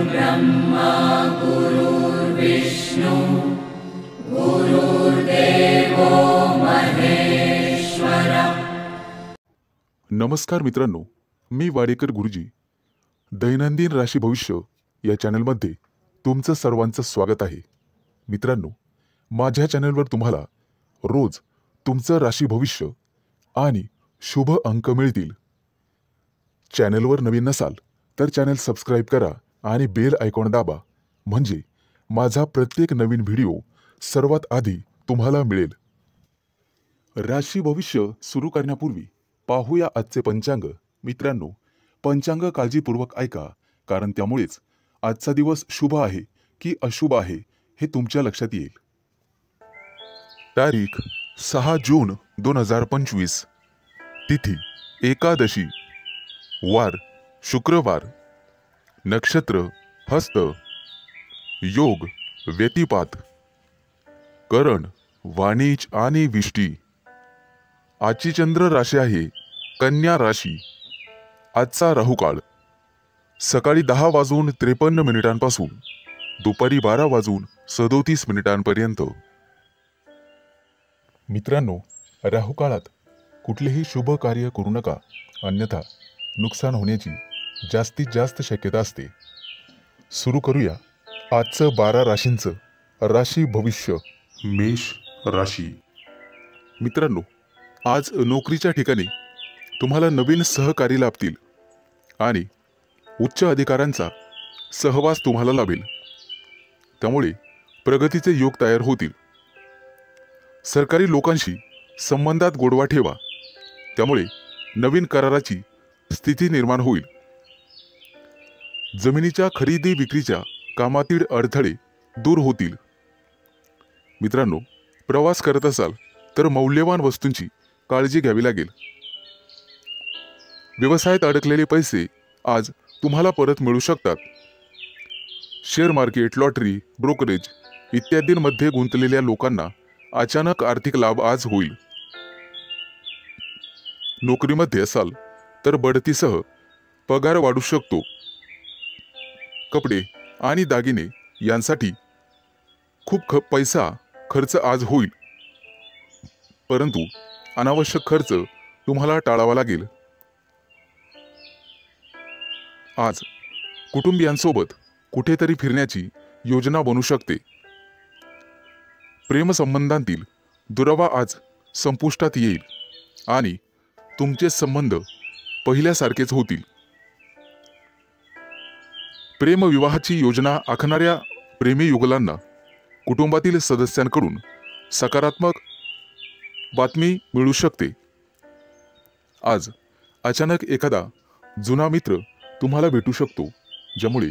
ब्रह्मा गुरुर्विष्णु गुरुर्देवो महेश्वर। नमस्कार मित्रांनो, मी वाडेकर गुरुजी दैनंदिन राशी भविष्य या चॅनलमध्ये तुमचं सर्वांचं स्वागत आहे। मित्रांनो, माझ्या चॅनलवर तुम्हाला रोज तुमचं राशी भविष्य आणि शुभ अंक मिळतील। चॅनलवर नवीन नसाल तर चॅनल सबस्क्राइब करा आणि बेल आयकॉन दाबा, म्हणजे माझा प्रत्येक नवीन व्हिडिओ सर्वात आधी तुम्हाला मिळेल। राशी भविष्य सुरू करण्यापूर्वी पाहूया आजचे पंचांग। मित्रांनो, पंचांग काळजीपूर्वक ऐका, कारण त्यामुळेच आजचा दिवस शुभ आहे की अशुभ आहे हे तुमच्या लक्षात येईल। तारीख 6 जून 2025, तिथी एकादशी, वार शुक्रवार, नक्षत्र हस्त, योग व्यतिपात, करण वाणिज आणि विष्टी। आजची चंद्र राशी आहे कन्या राशी। आजचा राहुकाळ सकाळी 10:53 पासून दुपारी 12:37 पर्यंत। मित्रांनो, राहुकाळात कुठलेही शुभ कार्य करू नका, अन्यथा नुकसान होण्याची जास्तीत जास्त शक्यता असते। सुरू करूया आजचं 12 राशींचं राशी भविष्य। मेष राशी। मित्रांनो, आज नोकरीच्या ठिकाणी तुम्हाला नवीन सहकारी लाभतील आणि उच्च अधिकाऱ्यांचा सहवास तुम्हाला लाभेल, त्यामुळे प्रगतीचे योग तयार होतील। सरकारी लोकांशी संबंधात गोडवा ठेवा, त्यामुळे नवीन कराराची स्थिती निर्माण होईल। जमिनीच्या खरेदी विक्रीच्या कामातील अडथळे दूर होतील। मित्रांनो, प्रवास करत असाल तर मौल्यवान वस्तूंची काळजी घ्यावी लागेल। व्यवसायात अडकलेले पैसे आज तुम्हाला परत मिळू शकतात। शेअर मार्केट, लॉटरी, ब्रोकरेज इत्यादींमध्ये गुंतलेल्या लोकांना अचानक आर्थिक लाभ आज होईल। नोकरीमध्ये असाल तर बढतीसह पगार वाढू शकतो। कपडे आणि दागिने यांसाठी खूप पैसा खर्च आज होईल, परंतु अनावश्यक खर्च तुम्हाला टाळावा लागेल। आज कुटुंबियांसोबत कुठेतरी फिरण्याची योजना बनू शकते। प्रेमसंबंधांतील दुरावा आज संपुष्टात येईल आणि तुमचे संबंध पहिल्यासारखेच होतील। प्रेमविवाहाची योजना आखणाऱ्या प्रेमी युगलांना कुटुंबातील सदस्यांकडून सकारात्मक बातमी मिळू शकते। आज अचानक एखादा जुना मित्र तुम्हाला भेटू शकतो, ज्यामुळे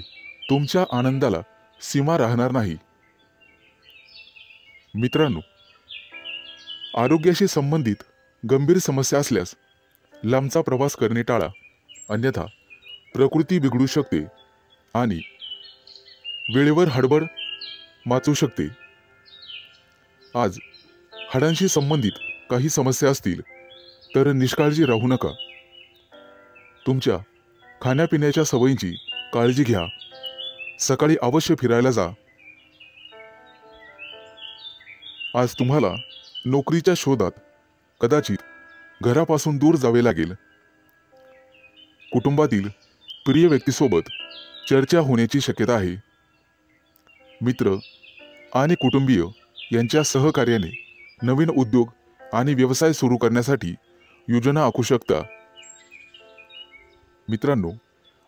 तुमच्या आनंदाला सीमा राहणार नाही। मित्रांनो, आरोग्याशी संबंधित गंभीर समस्या असल्यास लांबचा प्रवास करणे टाळा, अन्यथा प्रकृती बिघडू शकते आणि वेळेवर हडबड माचू शकते। आज हाडांशी संबंधित काही समस्या असतील तर निष्काळजी राहू नका। तुमच्या खाण्यापिण्याच्या सवयींची काळजी घ्या। सकाळी अवश्य फिरायला जा। आज तुम्हाला नोकरीच्या शोधात कदाचित घरापासून दूर जावे लागेल। कुटुंबातील प्रिय व्यक्तीसोबत चर्चा होण्याची शक्यता आहे। मित्र आणि कुटुंबीय यांच्या सहकार्याने नवीन उद्योग आणि व्यवसाय सुरू करण्यासाठी योजना आखू शकता। मित्रांनो,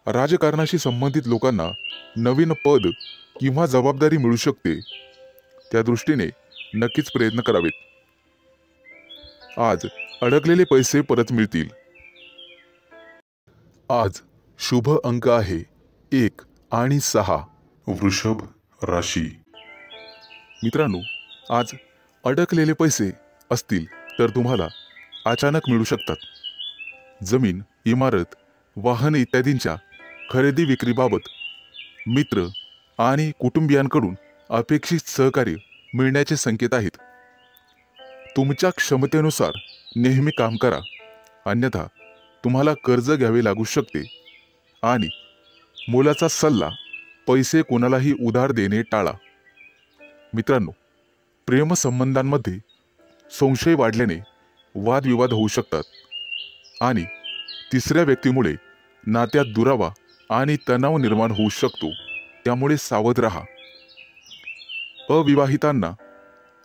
राजकारणाशी संबंधित लोकांना नवीन पद किंवा जबाबदारी मिळू शकते, त्या दृष्टीने नक्कीच प्रयत्न करावेत। आज अडकलेले पैसे परत मिळतील। आज शुभ अंक आहे 1 आणि 6। वृषभ राशी। मित्रांनो, आज अडकलेले पैसे असतील तर तुम्हाला अचानक मिळू शकतात। जमीन, इमारत, वाहन इत्यादींच्या खरेदी विक्रीबाबत मित्र आणि कुटुंबियांकडून अपेक्षित सहकार्य मिळण्याचे संकेत आहेत। तुमच्या क्षमतेनुसार नेहमी काम करा, अन्यथा तुम्हाला कर्ज घ्यावे लागू शकते आणि मोलाचा सल्ला पैसे कोणालाही उधार देणे टाळा. मित्रांनो, प्रेमसंबंधांमध्ये संशय वाढल्याने वादविवाद होऊ शकतात आणि तिसऱ्या व्यक्तीमुळे नात्यात दुरावा आणि तणाव निर्माण होऊ शकतो. त्यामुळे सावध राहा. अविवाहितांना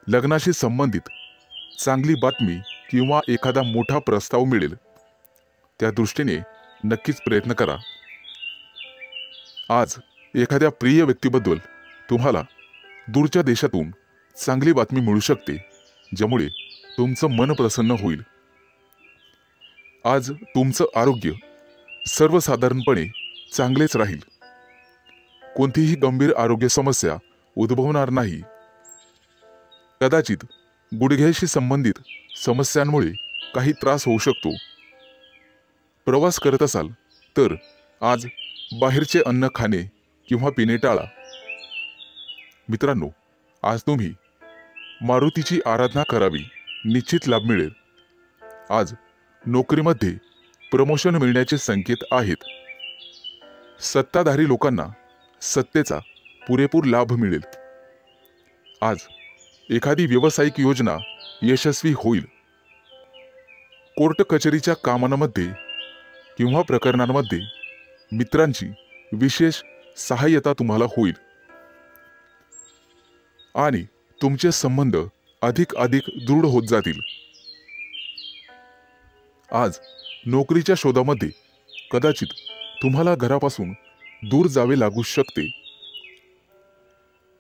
लग्नाशी संबंधित चांगली बातमी किंवा एखादा मोठा प्रस्ताव मिळेल, त्या दृष्टीने नक्कीच प्रयत्न करा. आज एखाद्या प्रिय व्यक्तीबद्दल तुम्हाला दूरच्या देशातून चांगली बातमी मिळू शकते, ज्यामुळे तुमचं मन प्रसन्न होईल. आज तुमचं आरोग्य सर्वसाधारणपणे चांगलेच राहील. कोणतीही गंभीर आरोग्य समस्या उद्भवणार नाही. कदाचित गुडघ्याशी संबंधित समस्यांमुळे काही त्रास होऊ शकतो. प्रवास करत असाल तर आज बाहेरचे अन्न खाणे किंवा पिणे टाळा. मित्रांनो, आज तुम्ही मारुतीची आराधना करावी, निश्चित लाभ मिळेल. आज नोकरीमध्ये प्रमोशन मिळण्याचे संकेत आहेत. सत्ताधारी लोकांना सत्तेचा पुरेपूर लाभ मिळेल. आज एखादी व्यावसायिक योजना यशस्वी होईल. कोर्ट कचेरीच्या कामांमध्ये किंवा प्रकरणांमध्ये मित्रांची विशेष सहाय्यता तुम्हाला होईल आणि तुमचे संबंध अधिक दृढ होत जातील. आज नोकरीच्या शोधामध्ये कदाचित तुम्हाला घरापासून दूर जावे लागू शकते.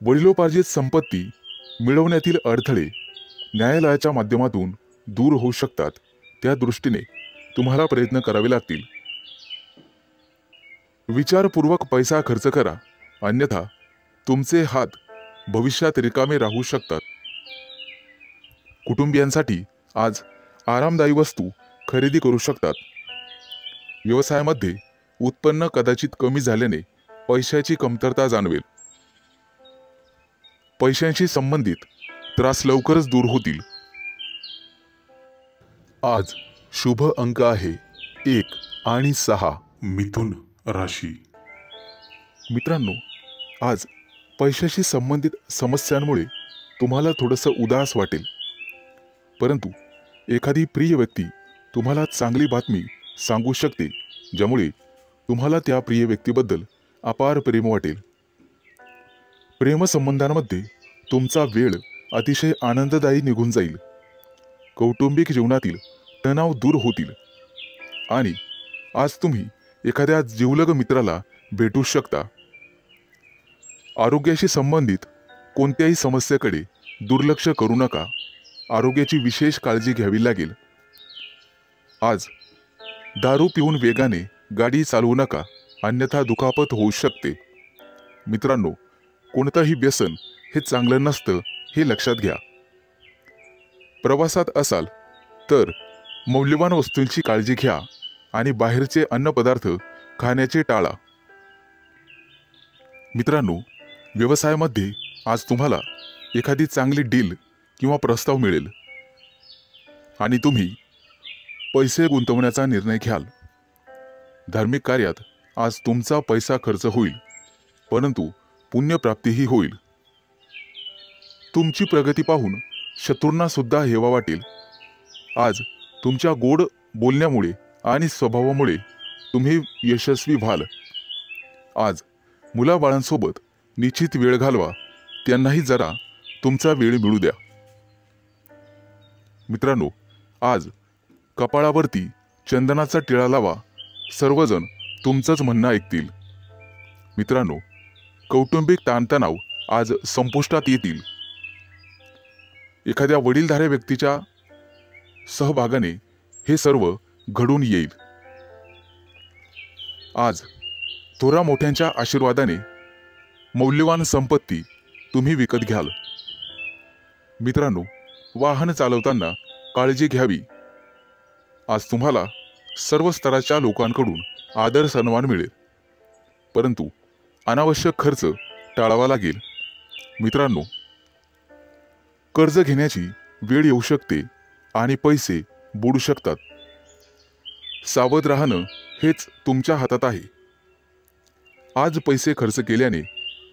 वडिलोपार्जित संपत्ती मिळवण्यातील अडथळे न्यायालयाच्या माध्यमातून दूर होऊ शकतात. त्या दृष्टीने तुम्हाला प्रयत्न करावे लागतील. विचारपूर्वक पैसा खर्च करा, अन्यथा तुमचे हात भविष्यात रिकामे राहू शकतात. कुटुंबियांसाठी आज आरामदायी वस्तू खरेदी करू शकतात. व्यवसायामध्ये उत्पन्न कदाचित कमी झाल्याने पैशाची कमतरता जाणवेल. पैशांशी संबंधित त्रास लवकरच दूर होतील. आज शुभ अंक आहे 1 आणि 6. मिथुन राशी. मित्रांनो, आज पैशाशी संबंधित समस्यांमुळे तुम्हाला थोडंसं उदास वाटेल, परंतु एखादी प्रिय व्यक्ती तुम्हाला चांगली बातमी सांगू शकते, ज्यामुळे तुम्हाला त्या प्रिय व्यक्तीबद्दल अपार प्रेम वाटेल. प्रेमसंबंधांमध्ये तुमचा वेळ अतिशय आनंददायी निघून जाईल. कौटुंबिक जीवनातील तणाव दूर होतील आणि आज तुम्ही एखाद्या जिवलग मित्राला भेटू शकता. आरोग्याशी संबंधित कोणत्याही समस्येकडे दुर्लक्ष करू नका. आरोग्याची विशेष काळजी घ्यावी लागेल. आज दारू पिऊन वेगाने गाडी चालवू नका, अन्यथा दुखापत होऊ शकते. मित्रांनो, कोणतंही व्यसन हे चांगलं नसतं, हे लक्षात घ्या. प्रवासात असाल तर मौल्यवान वस्तूंची काळजी घ्या आणि बाहेरचे अन्नपदार्थ खाण्याचे टाळा. मित्रांनो, व्यवसायामध्ये आज तुम्हाला एखादी चांगली डील किंवा प्रस्ताव मिळेल आणि तुम्ही पैसे गुंतवण्याचा निर्णय घ्याल. धार्मिक कार्यात आज तुमचा पैसा खर्च होईल, परंतु पुण्यप्राप्तीही होईल. तुमची प्रगती पाहून शत्रूंना सुद्धा हेवा वाटेल. आज तुमच्या गोड बोलण्यामुळे आणि स्वभावामुळे तुम्ही यशस्वी व्हाल. आज मुलाबाळांसोबत निश्चित वेळ घालवा, त्यांनाही जरा तुमचा वेळ मिळू द्या. मित्रांनो, आज कपाळावरती चंदनाचा टिळा लावा, सर्वजण तुमचंच म्हणणं ऐकतील. मित्रांनो, कौटुंबिक ताणतणाव आज संपुष्टात येतील. एखाद्या वडीलधाऱ्या व्यक्तीच्या सहभागाने हे सर्व घडून येईल. आज थोरा मोठ्यांच्या आशीर्वादाने मौल्यवान संपत्ती तुम्ही विकत घ्याल. मित्रांनो, वाहन चालवताना काळजी घ्यावी. आज तुम्हाला सर्व स्तराच्या लोकांकडून आदर सन्मान मिळेल, परंतु अनावश्यक खर्च टाळावा लागेल. मित्रांनो, कर्ज घेण्याची वेळ येऊ शकते आणि पैसे बुडू शकतात. सावध राहणं हेच तुमच्या हातात आहे. आज पैसे खर्च केल्याने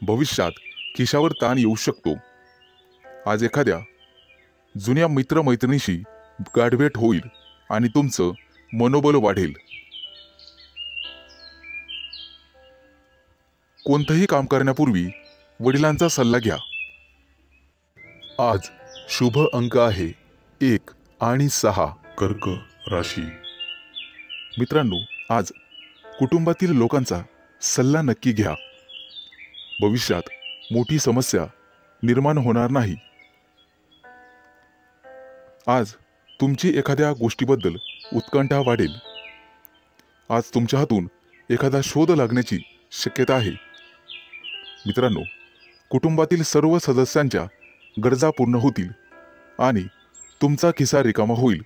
भविष्यात खिशावर ताण येऊ शकतो. आज एखाद्या जुन्या मित्रमैत्रिणीशी गाठभेट होईल आणि तुमचं मनोबल वाढेल. कोणतंही काम करण्यापूर्वी वडिलांचा सल्ला घ्या. आज शुभ अंक आहे 1 आणि 6. कर्क राशी. मित्रांनो, आज कुटुंबातील लोकांचा सल्ला नक्की घ्या. भविष्यात मोठी समस्या निर्माण होणार नाही. आज तुमची एखाद्या गोष्टीबद्दल उत्कंठा वाढेल. आज तुमच्या हातून एखादा शोध लागण्याची शक्यता आहे. मित्रांनो, कुटुंबातील सर्व सदस्यांच्या गरजा पूर्ण होतील आणि तुमचा खिसा रिकामा होईल.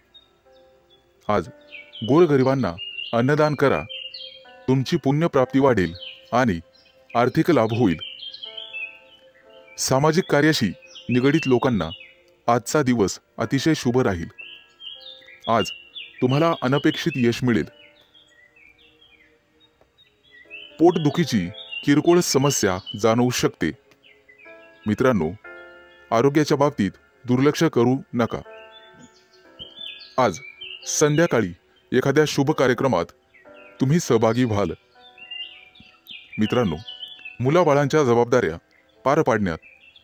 आज गोरगरिबांना अन्नदान करा. तुमची पुण्यप्राप्ती वाढेल आणि आर्थिक लाभ होईल. सामाजिक कार्याशी निगडित लोकांना आजचा दिवस अतिशय शुभ राहील. आज तुम्हाला अनपेक्षित यश मिळेल. पोटदुखीची किरकोळ समस्या जाणवू शकते. मित्रांनो, आरोग्याच्या बाबतीत दुर्लक्ष करू नका. आज संध्याकाळी एखाद्या शुभ कार्यक्रमात तुम्ही सहभागी व्हाल. मित्रांनो, मुलाबाळांच्या जबाबदाऱ्या पार पाडण्यात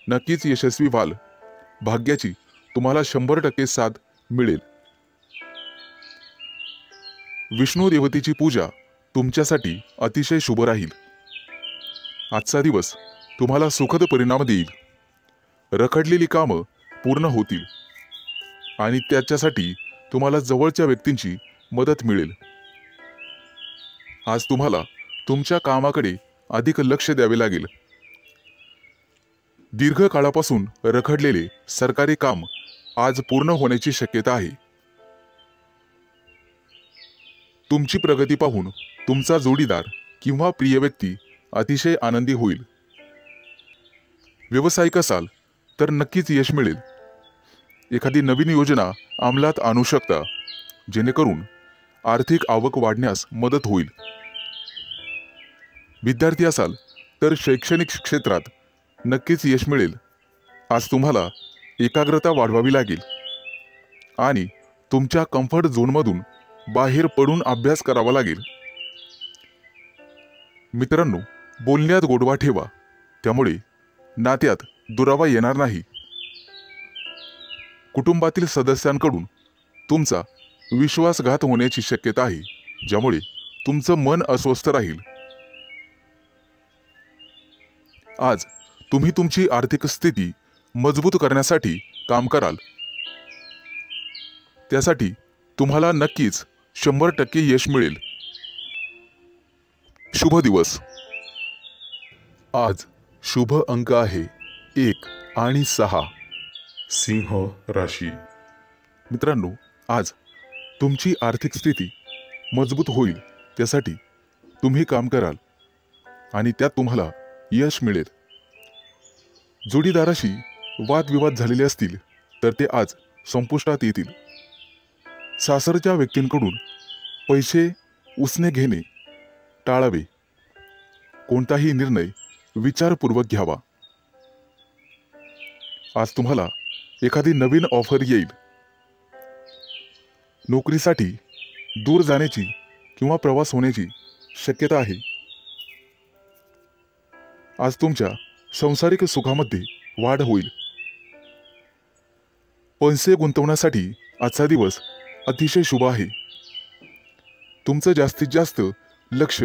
नक्कीच यशस्वी व्हाल. भाग्याची तुम्हाला 100% साथ मिळेल. विष्णू देवतेची पूजा तुमच्यासाठी अतिशय शुभ राहील. आजचा दिवस तुम्हाला सुखद परिणाम देईल. रखडलेली कामं पूर्ण होतील आणि त्याच्यासाठी तुम्हाला जवळच्या व्यक्तींची मदत मिळेल. आज तुम्हाला तुमच्या कामाकडे अधिक लक्ष द्यावे लागेल. दीर्घकाळापासून रखडलेले सरकारी काम आज पूर्ण होण्याची शक्यता आहे. तुमची प्रगती पाहून तुमचा जोडीदार किंवा प्रिय व्यक्ती अतिशय आनंदी होईल. व्यावसायिक असाल तर नक्कीच यश मिळेल. एखादी नवीन योजना अंमलात आणू शकता, जेणेकरून आर्थिक आवक वाढण्यास मदत होईल. विद्यार्थी असाल तर शैक्षणिक क्षेत्रात नक्कीच यश मिळेल. आज तुम्हाला एकाग्रता वाढवावी लागेल आणि तुमच्या कम्फर्ट झोनमधून बाहेर पडून अभ्यास करावा लागेल. मित्रांनो, बोलण्यात गोडवा ठेवा, त्यामुळे नात्यात दुरावा येणार नाही. कुटुंबातील सदस्यांकडून तुमचा विश्वासघात होण्याची शक्यता आहे, ज्यामुळे तुमचं मन अस्वस्थ राहील. आज तुम्ही तुमची आर्थिक स्थिती मजबूत करण्यासाठी काम कराल. त्यासाठी तुम्हाला नक्कीच 100% यश मिळेल. शुभ दिवस. आज शुभ अंक आहे 1 आणि 6. सिंह राशी. मित्रांनो, आज तुमची आर्थिक स्थिती मजबूत होईल. त्यासाठी तुम्ही काम कराल आणि त्यात तुम्हाला यश मिळेल. जोडीदाराशी वादविवाद झालेले असतील तर ते आज संपुष्टात येतील. सासरच्या व्यक्तींकडून पैसे उसने घेणे टाळावे. कोणताही निर्णय विचारपूर्वक घ्यावा. आज तुम्हाला एखादी नवीन ऑफर येईल. नोकरीसाठी दूर जाण्याची किंवा प्रवास होण्याची शक्यता आहे. आज तुमच्या सांसारिक सुखामध्ये वाढ होईल. पैसे गुंतवण्यासाठी आजचा दिवस अतिशय शुभ आहे. तुमचं जास्तीत जास्त लक्ष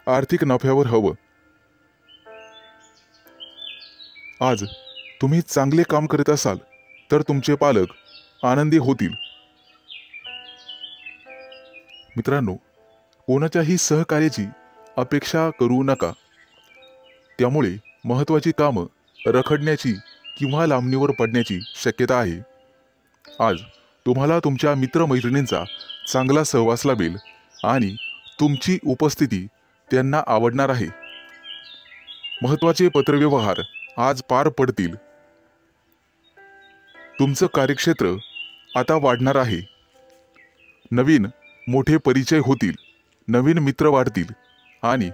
आर्थिक नफ्यावर हवं. आज तुम्ही चांगले काम करत असाल तर तुमचे पालक आनंदी होतील. मित्रांनो, कोणाच्याही सहकार्याची अपेक्षा करू नका. त्यामुळे महत्त्वाची कामं रखडण्याची किंवा लांबणीवर पडण्याची शक्यता आहे. आज तुम्हाला तुमच्या मित्रमैत्रिणींचा चांगला सहवास लाभेल आणि तुमची उपस्थिती त्यांना आवडणार आहे. महत्त्वाचे पत्रव्यवहार आज पार पडतील. तुमचं कार्यक्षेत्र आता वाढणार आहे. नवीन मोठे परिचय होतील, नवीन मित्र वाढतील आणि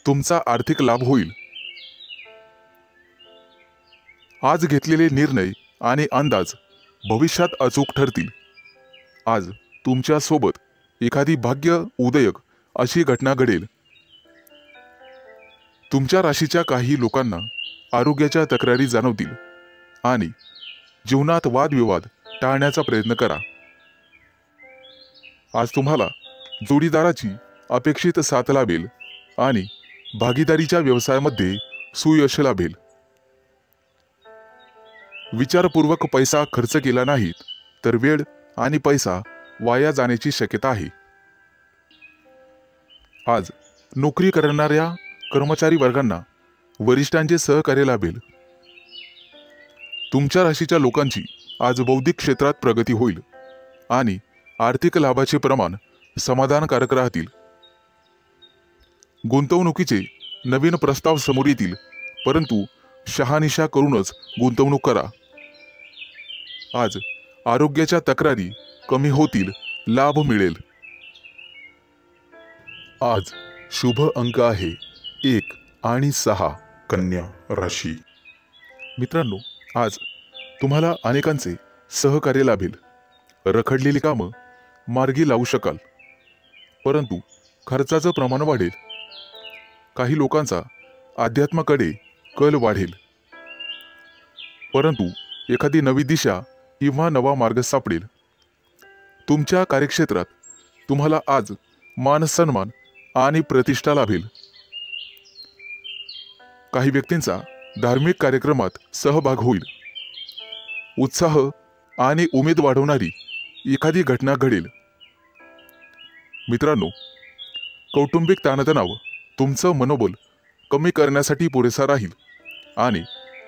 तुमचा आर्थिक लाभ होईल। आज घेतलेले निर्णय आणि अंदाज भविष्यात अचूक ठरतील। आज तुमच्या सोबत एखादी भाग्य उदयक अशी घटना घडेल। तुमच्या राशीच्या काही लोकांना आरोग्याच्या तक्रारी जाणवतील आणि जीवनात वादविवाद टाळण्याचा प्रयत्न करा। आज तुम्हाला जोडीदाराची अपेक्षित साथ लाभेल आणि भागीदारीच्या व्यवसायामध्ये सुयश लाभेल। विचारपूर्वक पैसा खर्च केला नाहीत तर वेळ आणि पैसा वाया जाण्याची शक्यता आहे। आज नोकरी करणाऱ्या कर्मचारी वर्गांना वरिष्ठांचे सहकार्य लाभेल। तुमच्या राशीच्या लोकांची आज बौद्धिक क्षेत्रात प्रगती होईल आणि आर्थिक लाभाचे प्रमाण समाधानकारक राहतील। गुंतवणुकीचे नवीन प्रस्ताव समोर येतील, परंतु शहानिशा करूनच गुंतवणूक करा। आज आरोग्याच्या तक्रारी कमी होतील, लाभ मिळेल। आज शुभ अंक आहे 1 आणि 6। कन्या राशी। मित्रांनो, आज तुम्हाला अनेकांचे सहकार्य लाभेल। रखडलेली कामं मार्गी लावू शकाल, परंतु खर्चाचं प्रमाण वाढेल। काही लोकांचा अध्यात्माकडे कल वाढेल, परंतु एखादी नवी दिशा किंवा नवा मार्ग सापडेल। तुमच्या कार्यक्षेत्रात तुम्हाला आज मान सन्मान आणि प्रतिष्ठा लाभेल। काही व्यक्तींचा धार्मिक कार्यक्रमात सहभाग होईल। उत्साह आणि उमेद वाढवणारी एखादी घटना घडेल। मित्रांनो, कौटुंबिक ताणतणाव तुमचं मनोबल कमी करण्यासाठी पुरेसा राहील आणि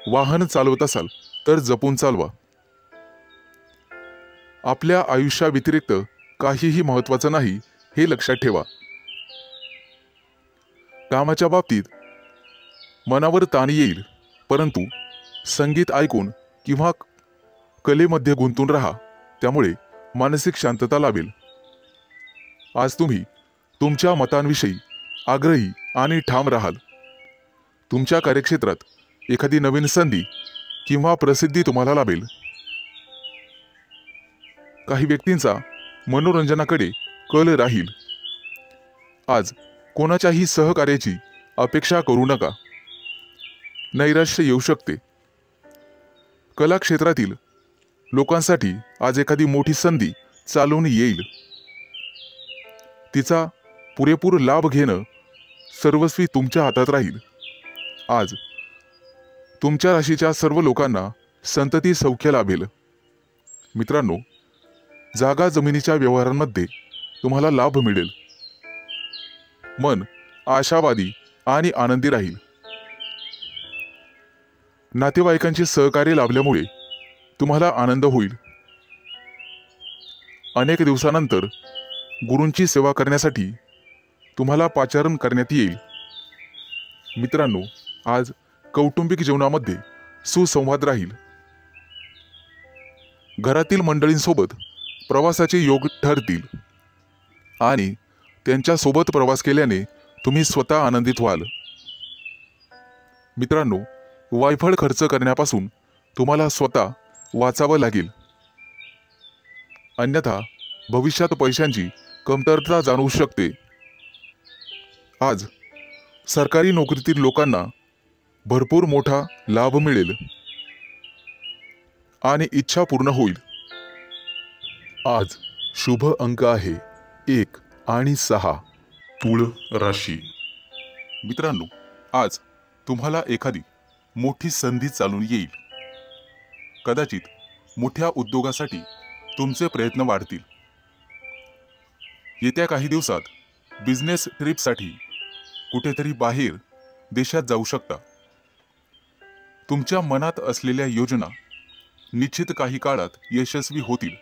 वाहन चालवत असाल तर जपून चालवा। आपल्या आयुष्याव्यतिरिक्त काहीही महत्त्वाचं नाही हे लक्षात ठेवा। कामाच्या बाबतीत मनावर ताण येईल, परंतु संगीत ऐकून किंवा कलेमध्ये गुंतून राहा, त्यामुळे मानसिक शांतता लाभेल। आज तुम्ही तुमच्या मतांविषयी आग्रही आणि ठाम राहाल। तुमच्या कार्यक्षेत्रात एखादी नवीन संधी किंवा प्रसिद्धी तुम्हाला लाभेल। काही व्यक्तींचा मनोरंजनाकडे कल राहील। आज कोणाच्याही सहकार्याची अपेक्षा करू नका, नैराश्य येऊ शकते। कला क्षेत्रातील लोकांसाठी आज एखादी मोठी संधी चालून येईल। तिचा पुरेपूर लाभ घेणं सर्वस्वी तुमच्या हातात राहील। आज तुमच्या राशीच्या सर्व लोकांना संतती सौख्य लाभेल। मित्रांनो, जागा जमिनीच्या व्यवहारांमध्ये तुम्हाला लाभ मिळेल। मन आशावादी आणि आनंदी राहील। नातेवाईकांचे सहकार्य लाभल्यामुळे तुम्हाला आनंद होईल। अनेक दिवसानंतर गुरूंची सेवा करण्यासाठी तुम्हाला पाचारण करण्यात येईल। मित्रांनो, आज कौटुंबिक जीवनामध्ये सुसंवाद राहील। घरातील मंडळींसोबत प्रवासाचे योग ठरतील आणि त्यांच्या सोबत प्रवास केल्याने तुम्ही स्वतः आनंदित व्हाल। मित्रांनो, वायफळ खर्च करण्यापासून तुम्हाला स्वतः वाचावं लागेल, अन्यथा भविष्यात पैशांची कमतरता जाणवू शकते। आज सरकारी नोकरीतील लोकांना भरपूर मोठा लाभ मिळेल आणि इच्छा पूर्ण होईल। आज शुभ अंक आहे 1 आणि 6। तुळ राशी। मित्रांनो, आज तुम्हाला एखादी मोठी संधी चालून येईल। कदाचित मोठ्या उद्योगासाठी तुमचे प्रयत्न वाढतील। येत्या काही दिवसात बिझनेस ट्रिपसाठी कुठेतरी बाहेर देशात जाऊ शकता। तुमच्या मनात असलेल्या योजना निश्चित काही काळात यशस्वी होतील।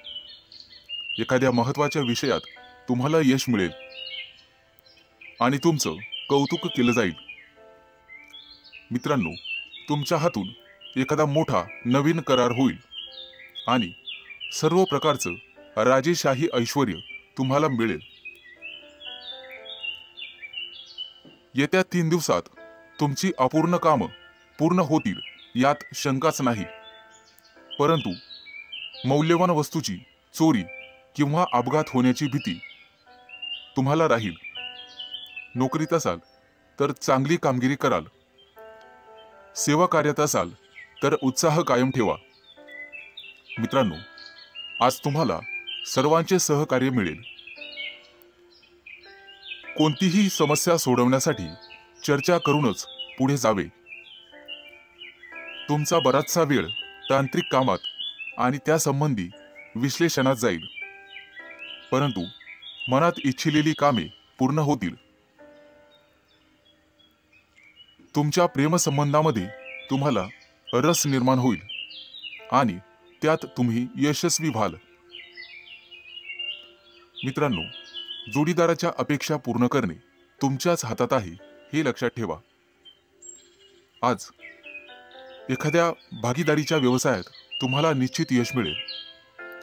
एखाद्या महत्त्वाच्या विषयात तुम्हाला यश मिळेल आणि तुमचं कौतुक केलं जाईल। मित्रांनो, तुमच्या हातून एखादा मोठा नवीन करार होईल आणि सर्व प्रकारचं राजेशाही ऐश्वर्य तुम्हाला मिळेल। येत्या 3 दिवसात तुमची अपूर्ण कामं पूर्ण होतील यात शंकाच नाही, परंतु मौल्यवान वस्तूची चोरी किंवा अपघात होण्याची भीती तुम्हाला राहील. नोकरीत असाल तर चांगली कामगिरी कराल. सेवा कार्यात असाल तर उत्साह कायम ठेवा. मित्रांनो, आज तुम्हाला सर्वांचे सहकार्य मिळेल. कोणतीही समस्या सोडवण्यासाठी चर्चा करूनच पुढे जावे. तुमचा बराचसा वेळ तांत्रिक कामात आणि त्यासंबंधी विश्लेषणात जाईल, परंतु मनात इच्छिलेली कामे पूर्ण होतील. तुमच्या प्रेमसंबंधामध्ये तुम्हाला रस निर्माण होईल आणि त्यात तुम्ही यशस्वी व्हाल. मित्रांनो, जोडीदाराच्या अपेक्षा पूर्ण करणे तुमच्याच हातात आहे हे लक्षात ठेवा. आज एखाद्या भागीदारीच्या व्यवसायात तुम्हाला निश्चित यश मिळेल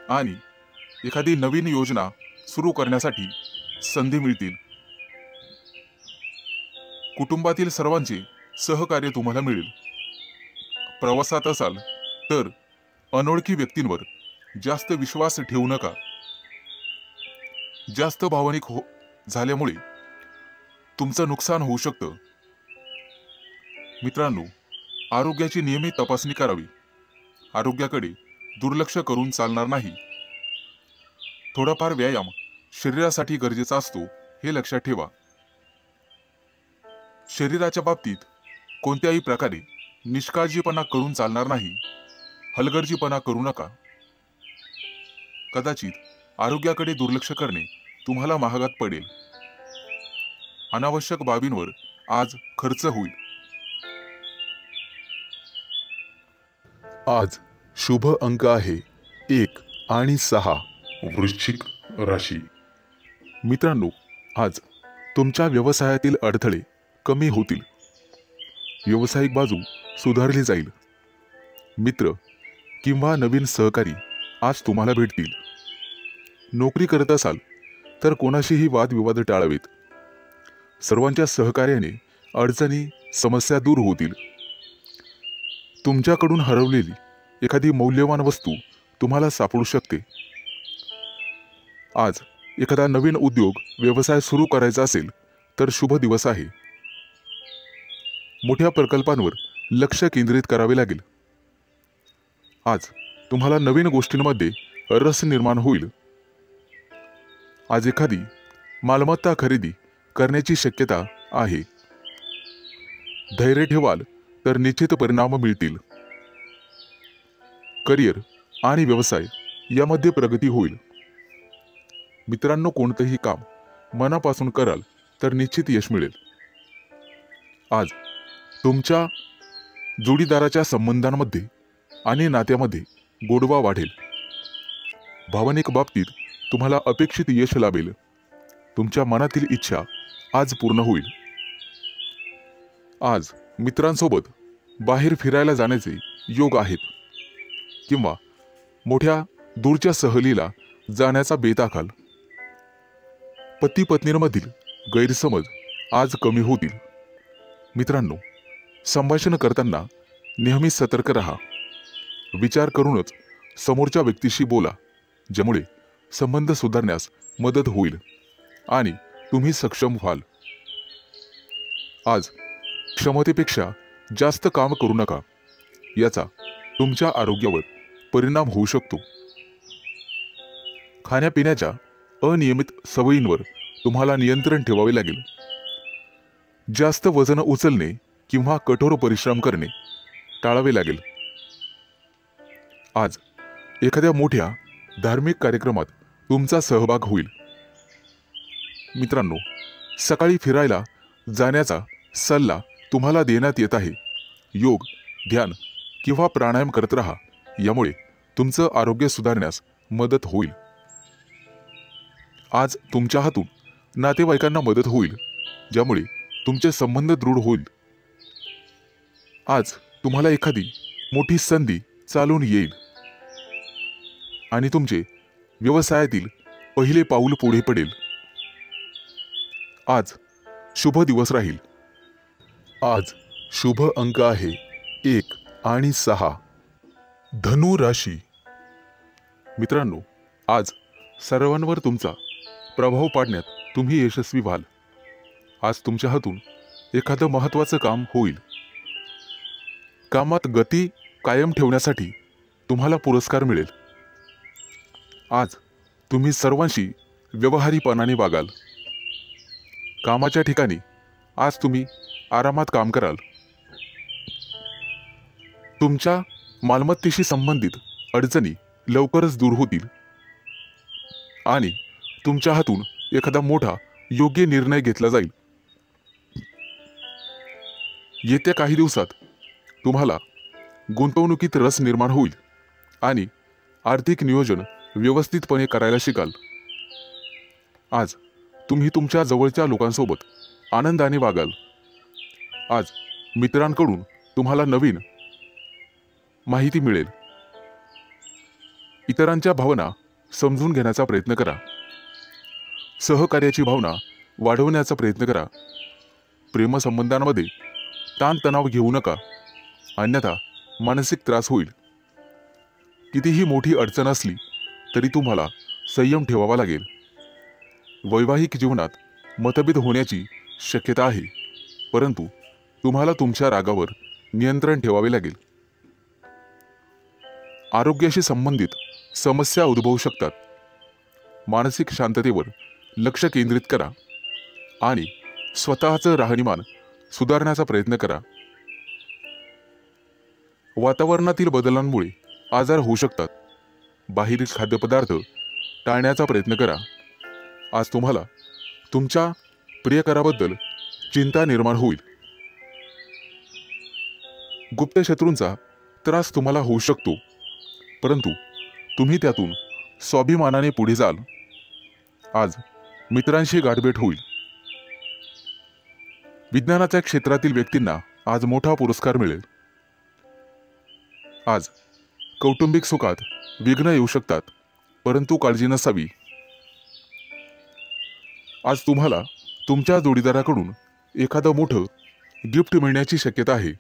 आणि एखादी नवीन योजना सुरू करण्यासाठी संधी मिळतील. कुटुंबातील सर्वांचे सहकार्य तुम्हाला मिळेल. प्रवासात असाल तर अनोळखी व्यक्तींवर जास्त विश्वास ठेवू नका. जास्त भावनिक झाल्यामुळे तुमचं नुकसान होऊ शकतं. मित्रांनो, आरोग्याची नियमित तपासणी करावी. आरोग्याकडे दुर्लक्ष करून चालणार नाही. थोडाफार व्यायाम शरीरासाठी गरजेचा असतो हे लक्षात ठेवा. शरीराच्या बाबतीत कोणत्याही प्रकारे निष्काळजीपणा करून चालणार नाही. हलगर्जीपणा करू नका. कदाचित आरोग्याकडे दुर्लक्ष करणे तुम्हाला महागात पडेल. अनावश्यक बाबींवर आज खर्च होईल. आज शुभ अंक आहे 1 आणि 6. वृश्चिक राशी. मित्रांनो, आज तुमच्या व्यवसायातील अडथळे कमी होतील. व्यावसायिक बाजू सुधारली जाईल. मित्र किंवा नवीन सहकारी आज तुम्हाला भेटतील. नोकरी करत असाल तर कोणाशीही वादविवाद टाळावेत. सर्वांच्या सहकार्याने अडचणी समस्या दूर होतील. तुमच्याकडून हरवलेली एखादी मौल्यवान वस्तू तुम्हाला सापडू शकते. आज एखादा नवीन उद्योग व्यवसाय सुरू करायचा असेल तर शुभ दिवस आहे. मोठ्या प्रकल्पांवर लक्ष केंद्रित करावे लागेल. आज तुम्हाला नवीन गोष्टींमध्ये रस निर्माण होईल. आज एखादी मालमत्ता खरेदी करण्याची शक्यता आहे. धैर्य ठेवाल तर निश्चित परिणाम मिळतील. करिअर आणि व्यवसाय यामध्ये प्रगती होईल. मित्रांनो, कोणतेही काम मनापासून कराल तर निश्चित यश मिळेल. आज तुमच्या जोडीदाराच्या संबंधांमध्ये आणि नात्यामध्ये गोडवा वाढेल. भावनिक बाबतीत तुम्हाला अपेक्षित यश लाभेल. तुमच्या मनातील इच्छा आज पूर्ण होईल. आज मित्रांसोबत बाहेर फिरायला जाण्याचे योग आहेत किंवा मोठ्या दूरच्या सहलीला जाण्याचा बेत आखाल. पती पत्नींमधील गैरसमज आज कमी होतील. मित्रांनो, संभाषण करताना नेहमी सतर्क राहा. विचार करूनच समोरच्या व्यक्तीशी बोला, ज्यामुळे संबंध सुधारण्यास मदत होईल आणि तुम्ही सक्षम व्हाल. आज क्षमतेपेक्षा जास्त काम करू नका. याचा तुमच्या आरोग्यावर परिणाम होऊ शकतो. खाण्यापिण्याच्या अनियमित सवयींवर तुम्हाला नियंत्रण ठेवावे लागेल. जास्त वजन उचलणे किंवा कठोर परिश्रम करणे टाळावे लागेल. आज एखाद्या मोठ्या धार्मिक कार्यक्रमात तुमचा सहभाग होईल. मित्रांनो, सकाळी फिरायला जाण्याचा सल्ला तुम्हाला देण्यात येत आहे. योग, ध्यान किंवा प्राणायाम करत राहा. यामुळे तुमचं आरोग्य सुधारण्यास मदत होईल. आज तुमच्या हातून नातेवाईकांना मदत होईल, ज्यामुळे तुमचे संबंध दृढ होईल. आज तुम्हाला एखादी मोठी संधी चालून येईल आणि तुमचे व्यवसायातील पहिले पाऊल पुढे पडेल. आज शुभ दिवस राहील. आज शुभ अंक आहे 1 आणि 6. धनु राशी. मित्रांनो, आज सर्वांवर तुमचा प्रभाव पाडण्यात तुम्ही यशस्वी व्हाल. आज तुमच्या हातून एखादं महत्त्वाचं काम होईल. कामात गती कायम ठेवण्यासाठी तुम्हाला पुरस्कार मिळेल. आज तुम्ही सर्वांशी व्यवहारीपणाने वागाल. कामाच्या ठिकाणी आज तुम्ही आरामात काम कराल. तुमच्या मालमत्तेशी संबंधित अडचणी लवकरच दूर होतील आणि तुमच्या हातून एखादा मोठा योग्य निर्णय घेतला जाईल. येत्या काही दिवसात तुम्हाला गुंतवणुकीत रस निर्माण होईल आणि आर्थिक नियोजन व्यवस्थितपणे करायला शिकाल. आज तुम्ही तुमच्या जवळच्या लोकांसोबत आनंदाने वागाल. आज मित्रांकडून तुम्हाला नवीन माहिती मिळेल. इतरांच्या भावना समजून घेण्याचा प्रयत्न करा. सहकार्याची भावना वाढवण्याचा प्रयत्न करा. प्रेमसंबंधांमध्ये ताणतणाव घेऊ नका, अन्यथा मानसिक त्रास होईल. कितीही मोठी अडचण असली तरी तुम्हाला संयम ठेवावा लागेल. वैवाहिक जीवनात मतभेद होण्याची शक्यता आहे, परंतु तुम्हाला तुमच्या रागावर नियंत्रण ठेवावे लागेल. आरोग्याशी संबंधित समस्या उद्भवू शकतात. मानसिक शांततेवर लक्ष केंद्रित करा आणि स्वतःचं राहणीमान सुधारण्याचा प्रयत्न करा. वातावरणातील बदलांमुळे आजार होऊ शकतात. बाहेरील खाद्यपदार्थ टाळण्याचा प्रयत्न करा. आज तुम्हाला तुमच्या प्रियकराबद्दल चिंता निर्माण होईल. गुप्त शत्रूंचा त्रास तुम्हाला होऊ शकतो, परंतु तुम्ही त्यातून स्वाभिमानाने पुढे जाल. आज मित्रांशी गाठभेट होईल. विज्ञानाच्या क्षेत्रातील व्यक्तींना आज मोठा पुरस्कार मिळेल. आज कौटुंबिक सुखात विघ्न येऊ शकतात, परंतु काळजी नसावी. आज तुम्हाला तुमच्या जोडीदाराकडून एखादं मोठं गिफ्ट मिळण्याची शक्यता आहे.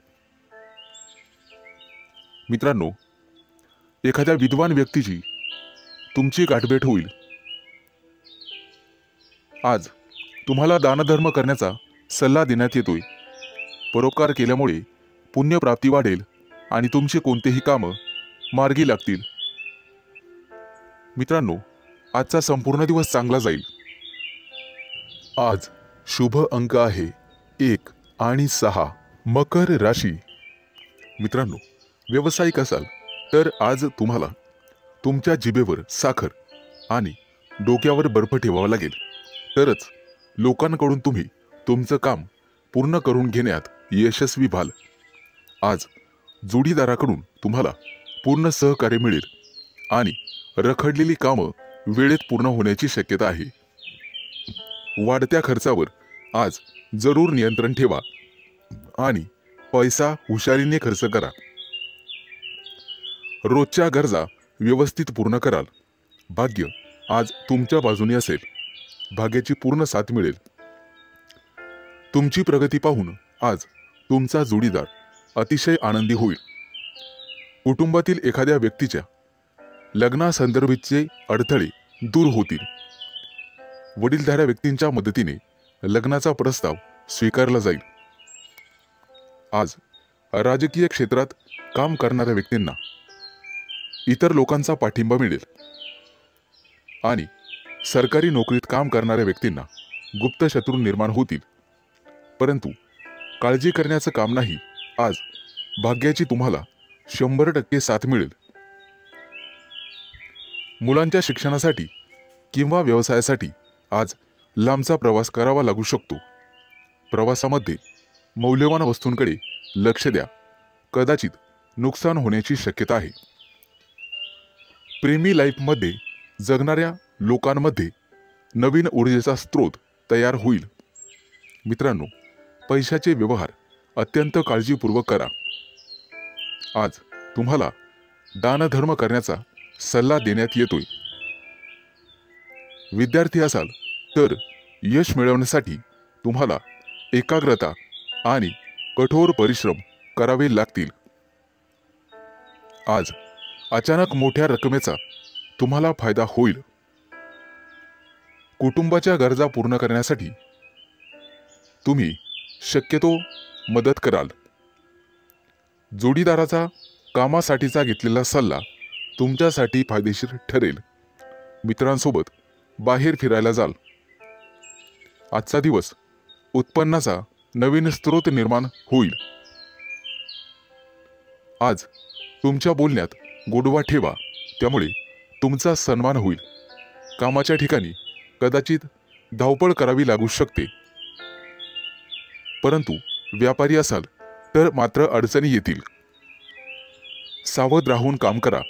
मित्रांनो, एखाद्या विद्वान व्यक्तीची तुमची गाठभेट होईल. आज तुम्हाला दानधर्म करण्याचा सल्ला देण्यात येतोय. परोपकार केल्यामुळे पुण्यप्राप्ती वाढेल आणि तुमचे कोणतेही कामं मार्गी लागतील. मित्रांनो, आजचा संपूर्ण दिवस चांगला जाईल. आज शुभ अंक आहे 1 आणि 6. मकर राशी. मित्रांनो, व्यावसायिक असाल तर आज तुम्हाला तुमच्या जिभेवर साखर आणि डोक्यावर बर्फ ठेवावा लागेल, तरच लोकांकडून तुम्ही तुमचं काम पूर्ण करून घेण्यात यशस्वी व्हाल. आज जोडीदाराकडून तुम्हाला पूर्ण सहकार्य मिळेल आणि रखडलेली कामं वेळेत पूर्ण होण्याची शक्यता आहे. वाढत्या खर्चावर आज जरूर नियंत्रण ठेवा आणि पैसा हुशारीने खर्च करा. रोजच्या गरजा व्यवस्थित पूर्ण कराल. भाग्य आज तुमच्या बाजूने असेल. भाग्याची पूर्ण साथ मिळेल. तुमची प्रगती पाहून आज तुमचा जोडीदार अतिशय आनंदी होईल. कुटुंबातील एखाद्या व्यक्तीच्या लग्नासंदर्भाचे अडथळे दूर होतील. वडीलधाऱ्या व्यक्तींच्या मदतीने लग्नाचा प्रस्ताव स्वीकारला जाईल. आज राजकीय क्षेत्रात काम करणाऱ्या व्यक्तींना इतर लोकांचा पाठिंबा मिळेल आणि सरकारी नोकरीत काम करणाऱ्या व्यक्तींना गुप्त शत्रू निर्माण होतील, परंतु काळजी करण्याचं काम नाही. आज भाग्याची तुम्हाला 100% साथ मिळेल. मुलांच्या शिक्षणासाठी किंवा व्यवसायासाठी आज लांबचा प्रवास करावा लागू शकतो. प्रवासामध्ये मौल्यवान वस्तूंकडे लक्ष द्या. कदाचित नुकसान होण्याची शक्यता आहे. प्रेमी लाईफमध्ये जगणाऱ्या लोकांमध्ये नवीन ऊर्जेचा स्रोत तयार होईल. मित्रांनो, पैशाचे व्यवहार अत्यंत काळजीपूर्वक करा. आज तुम्हाला दानधर्म करण्याचा सल्ला देण्यात येतोय. विद्यार्थी असाल तर यश मिळवण्यासाठी तुम्हाला एकाग्रता आणि कठोर परिश्रम करावे लागतील. आज अचानक मोठ्या रकमेचा तुम्हाला फायदा होईल. कुटुंबाच्या गरजा पूर्ण करण्यासाठी तुम्ही शक्यतो मदत कराल. जोडीदाराचा कामासाठीचा घेतलेला सल्ला तुमच्यासाठी फायदेशीर ठरेल. मित्रांसोबत बाहेर फिरायला जाल. आजचा दिवस उत्पन्नाचा नवीन स्रोत निर्माण होईल. आज तुमच्या बोलण्यात गोडवा ठेवा, त्यामुळे तुमचा सन्मान होईल. कामाच्या ठिकाणी कदाचित धावपळ करावी लागू शकते, परंतु व्यापारी असाल तर मात्र अडचणी येतील. सावध राहून काम करा.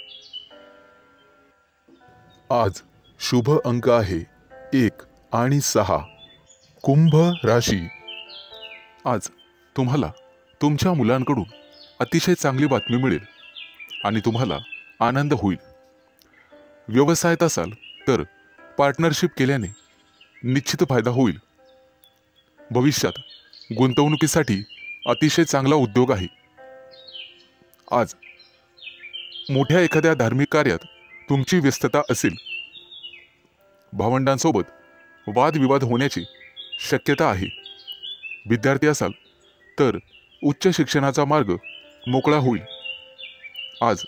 आज शुभ अंक आहे 1 आणि 6. कुंभ राशी. आज तुम्हाला तुमच्या मुलांकडून अतिशय चांगली बातमी मिळेल आणि तुम्हाला आनंद होईल. व्यवसायात असाल तर पार्टनरशिप केल्याने निश्चित फायदा होईल. भविष्यात गुंतवणुकीसाठी अतिशय चांगला उद्योग आहे. आज मोठ्या एखाद्या धार्मिक कार्यात तुमची व्यस्तता असेल. भावंडांसोबत वादविवाद होण्याची शक्यता आहे. विद्यार्थी असाल तर उच्च शिक्षणाचा मार्ग मोकळा होईल. आज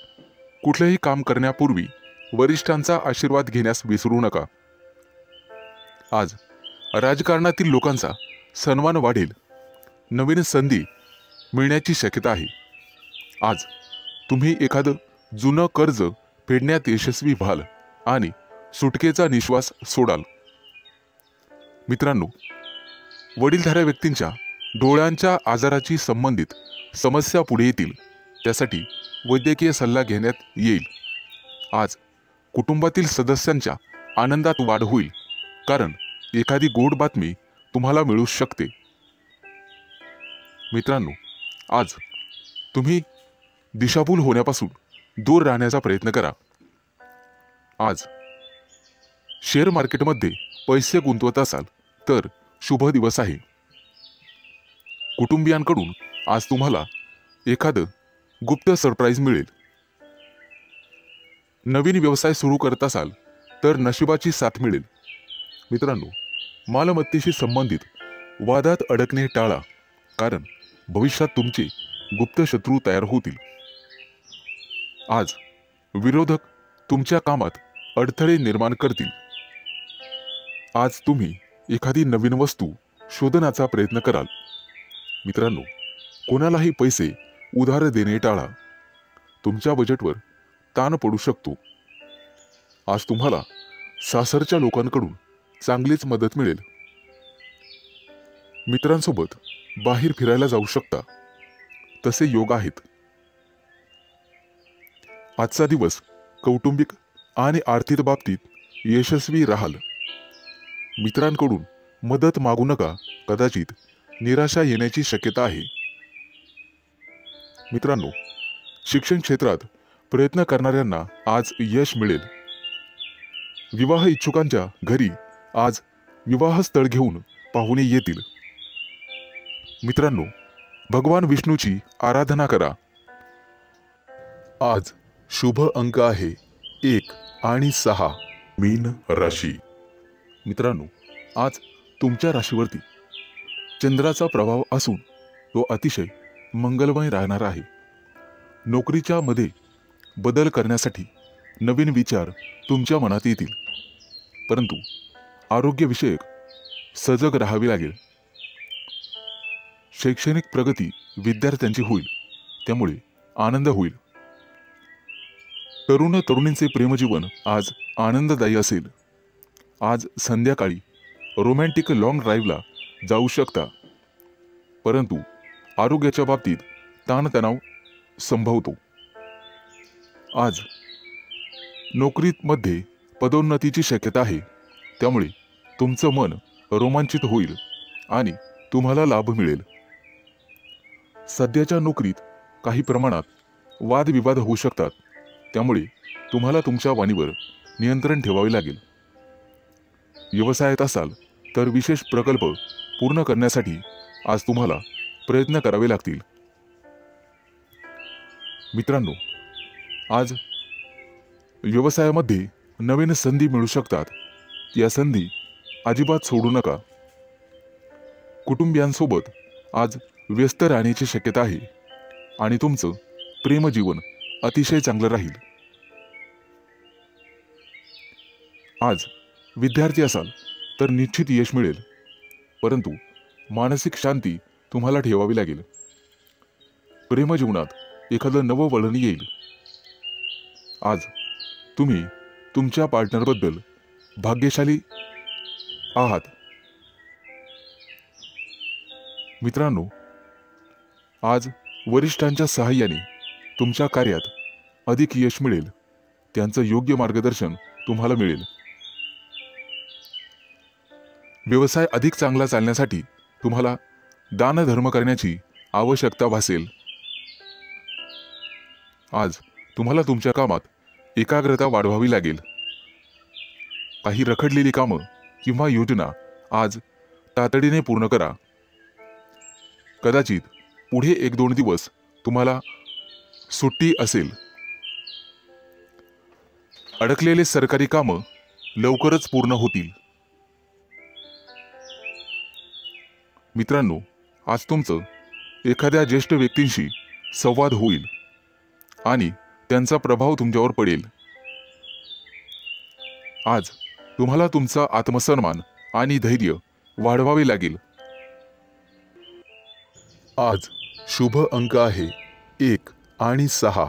कुठलेही काम करण्यापूर्वी वरिष्ठांचा आशीर्वाद घेण्यास विसरू नका. आज राजकारणातील लोकांचा सन्मान वाढेल. नवीन संधी मिळण्याची शक्यता आहे. आज तुम्ही एखादं जुनं कर्ज फेडण्यात यशस्वी व्हाल आणि सुटकेचा निश्वास सोडाल. मित्रांनो, वडीलधाऱ्या व्यक्तींच्या डोळ्यांच्या आजाराची संबंधित समस्या पुढे येतील. त्यासाठी वैद्यकीय सल्ला घेण्यात येईल. आज कुटुंबातील सदस्यांच्या आनंदात वाढ होईल, कारण एखादी गोड बातमी तुम्हाला मिळू शकते. मित्रांनो, आज तुम्ही दिशाभूल होण्यापासून दूर राहण्याचा प्रयत्न करा. आज शेअर मार्केटमध्ये पैसे गुंतवत असाल तर शुभ दिवस आहे. कुटुंबियांकडून आज तुम्हाला एखादं गुप्त सरप्राईज मिळेल. नवीन व्यवसाय सुरू करत असाल तर नशिबाची साथ मिळेल. मित्रांनो, मालमत्तेशी संबंधित वादात अडकणे टाळा, कारण भविष्यात तुमचे गुप्त शत्रू तयार होतील. आज विरोधक तुमच्या कामात अडथळे निर्माण करतील. आज तुम्ही एखादी नवीन वस्तू शोधण्याचा प्रयत्न कराल. मित्रांनो, कोणालाही पैसे उधार देणे टाळा. तुमच्या बजेटवर ताण पडू शकतो. आज तुम्हाला सासरच्या लोकांकडून चांगलीच मदत मिळेल. मित्रांसोबत बाहेर फिरायला जाऊ शकता, तसे योग आहेत. आजचा दिवस कौटुंबिक आणि आर्थिक बाबतीत यशस्वी राहाल. मित्रांकडून मदत मागू नका, कदाचित निराशा येण्याची शक्यता आहे. मित्रांनो, शिक्षण क्षेत्रात प्रयत्न करणाऱ्यांना आज यश मिळेल. विवाह इच्छुकांच्या घरी आज विवाहस्थळ घेऊन पाहुणे येतील. मित्रांनो, भगवान विष्णूची आराधना करा. आज शुभ अंक आहे 1 आणि 6. मीन राशी. मित्रांनो, आज तुमच्या राशीवरती चंद्राचा प्रभाव असून तो अतिशय मंगलमय राहणार आहे. नोकरीच्या मध्ये बदल करण्यासाठी नवीन विचार तुमच्या मनात येतील, परंतु आरोग्यविषयक सजग राहावे लागेल. शैक्षणिक प्रगती विद्यार्थ्यांची होईल, त्यामुळे आनंद होईल. तरुण तरुणींचे प्रेमजीवन आज आनंददायी असेल. आज संध्याकाळी रोमॅन्टिक लॉंग ड्राईव्हला जाऊ शकता, परंतु आरोग्याच्या बाबतीत ताणतणाव संभवतो. आज नोकरीमध्ये पदोन्नतीची शक्यता आहे, त्यामुळे तुमचं मन रोमांचित होईल आणि तुम्हाला लाभ मिळेल. सध्याच्या नोकरीत काही प्रमाणात वादविवाद होऊ शकतात, त्यामुळे तुम्हाला तुमच्या वाणीवर नियंत्रण ठेवावे लागेल. व्यवसायात असाल तर विशेष प्रकल्प पूर्ण करण्यासाठी आज तुम्हाला प्रयत्न करावे लागतील. मित्रांनो, आज व्यवसायामध्ये नवीन संधी मिळू शकतात. या संधी अजिबात सोडू नका. कुटुंबियांसोबत आज व्यस्त राहण्याची शक्यता आहे आणि तुमचं प्रेमजीवन अतिशय चांगलं राहील. आज विद्यार्थी असाल तर निश्चित यश मिळेल, परंतु मानसिक शांती तुम्हाला ठेवावी लागेल. प्रेमजीवनात एखादं नवं वळण येईल. आज तुम्ही तुमच्या पार्टनरबद्दल भाग्यशाली आहात. मित्रांनो, आज वरिष्ठांच्या सहाय्याने तुमच्या कार्यात अधिक यश मिळेल. त्यांचं योग्य मार्गदर्शन तुम्हाला मिळेल. व्यवसाय अधिक चांगला चालण्यासाठी तुम्हाला दानधर्म करण्याची आवश्यकता भासेल. आज तुम्हाला तुमच्या कामात एकाग्रता वाढवावी लागेल. काही रखडलेली कामं किंवा योजना आज तातडीने पूर्ण करा. कदाचित पुढे 1-2 दिवस तुम्हाला सुट्टी असेल. अडकलेले सरकारी कामं लवकरच पूर्ण होतील. मित्रांनो, आज तुमचं एखाद्या ज्येष्ठ व्यक्तींशी संवाद होईल आणि त्यांचा प्रभाव तुमच्यावर पडेल. आज तुम्हाला तुमचा आत्मसन्मान आणि धैर्य वाढवावे लागेल. आज शुभ अंक आहे 1 आणि 6.